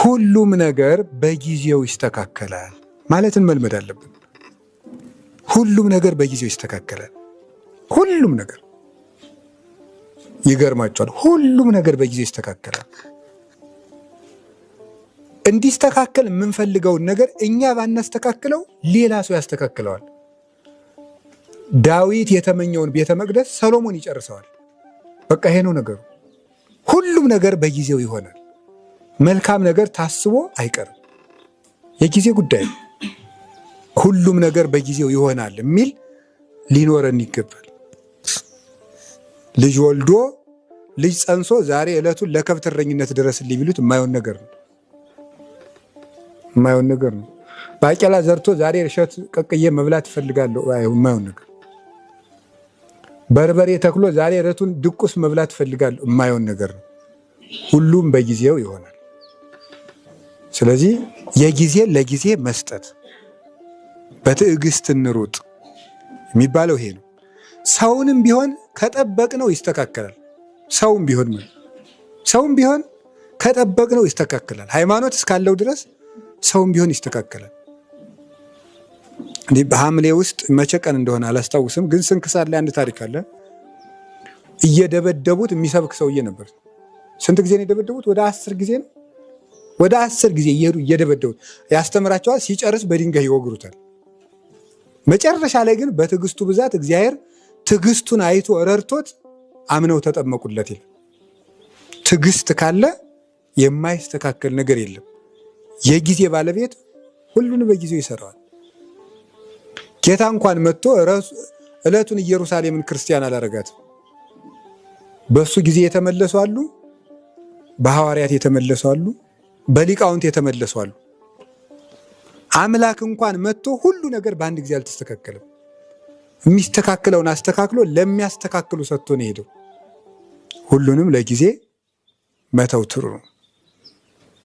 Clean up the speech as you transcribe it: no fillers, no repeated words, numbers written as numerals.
ሁሉም ነገር በጊዜው ይስተካከላል ማለትን መልመድ አለብን። ሁሉም ነገር በጊዜው ይስተካከላል። ሁሉም ነገር ይገርማቸዋል። ሁሉም ነገር በጊዜው ይስተካከላል። እንዲስተካከል የምንፈልገውን ነገር እኛ ባናስተካክለው ሌላ ሰው ያስተካክለዋል። ዳዊት የተመኘውን ቤተ መቅደስ ሰሎሞን ይጨርሰዋል። በቃ ይሄ ነው ነገሩ። ሁሉም ነገር በጊዜው ይሆናል። መልካም ነገር ታስቦ አይቀርም፣ የጊዜ ጉዳይ ነው። ሁሉም ነገር በጊዜው ይሆናል የሚል ሊኖረን ይገባል። ልጅ ወልዶ ልጅ ጸንሶ ዛሬ ዕለቱን ለከብት እረኝነት ድረስልኝ ቢሉት የማይሆን ነገር ነው። የማይሆን ነገር ነው። ባቄላ ዘርቶ ዛሬ እሸት ቀቅዬ መብላት እፈልጋለሁ፣ የማይሆን ነገር። በርበሬ ተክሎ ዛሬ ዕለቱን ድቁስ መብላት እፈልጋለሁ፣ የማይሆን ነገር ነው። ሁሉም በጊዜው ይሆናል። ስለዚህ የጊዜ ለጊዜ መስጠት፣ በትዕግስት እንሩጥ የሚባለው ይሄ ነው። ሰውንም ቢሆን ከጠበቅነው ይስተካከላል። ሰውም ቢሆን ከጠበቅነው ይስተካከላል። ሃይማኖት እስካለው ድረስ ሰውም ቢሆን ይስተካከላል። እንዲህ በሐምሌ ውስጥ መቼ ቀን እንደሆነ አላስታውስም፣ ግን ስንክሳር ላይ አንድ ታሪክ አለ። እየደበደቡት የሚሰብክ ሰውዬ ነበር። ስንት ጊዜ ነው የደበደቡት? ወደ 10 ጊዜ ነው። ወደ 10 ጊዜ እየሄዱ እየደበደቡት ያስተምራቸዋል። ሲጨርስ በድንጋይ ይወግሩታል። መጨረሻ ላይ ግን በትዕግስቱ ብዛት እግዚአብሔር ትዕግስቱን አይቶ ረድቶት አምነው ተጠመቁለት ይላል። ትዕግስት ካለ የማይስተካከል ነገር የለም። የጊዜ ባለቤት ሁሉን በጊዜው ይሰራዋል። ጌታ እንኳን መጥቶ ዕለቱን ኢየሩሳሌምን ክርስቲያን አላረጋትም። በሱ ጊዜ የተመለሱ አሉ፣ በሐዋርያት የተመለሱ አሉ፣ በሊቃውንት የተመለሱ አሉ። አምላክ እንኳን መጥቶ ሁሉ ነገር በአንድ ጊዜ አልተስተካከለም። የሚስተካከለውን አስተካክሎ ለሚያስተካክሉ ሰጥቶ ነው ሄደው። ሁሉንም ለጊዜ መተው ጥሩ ነው።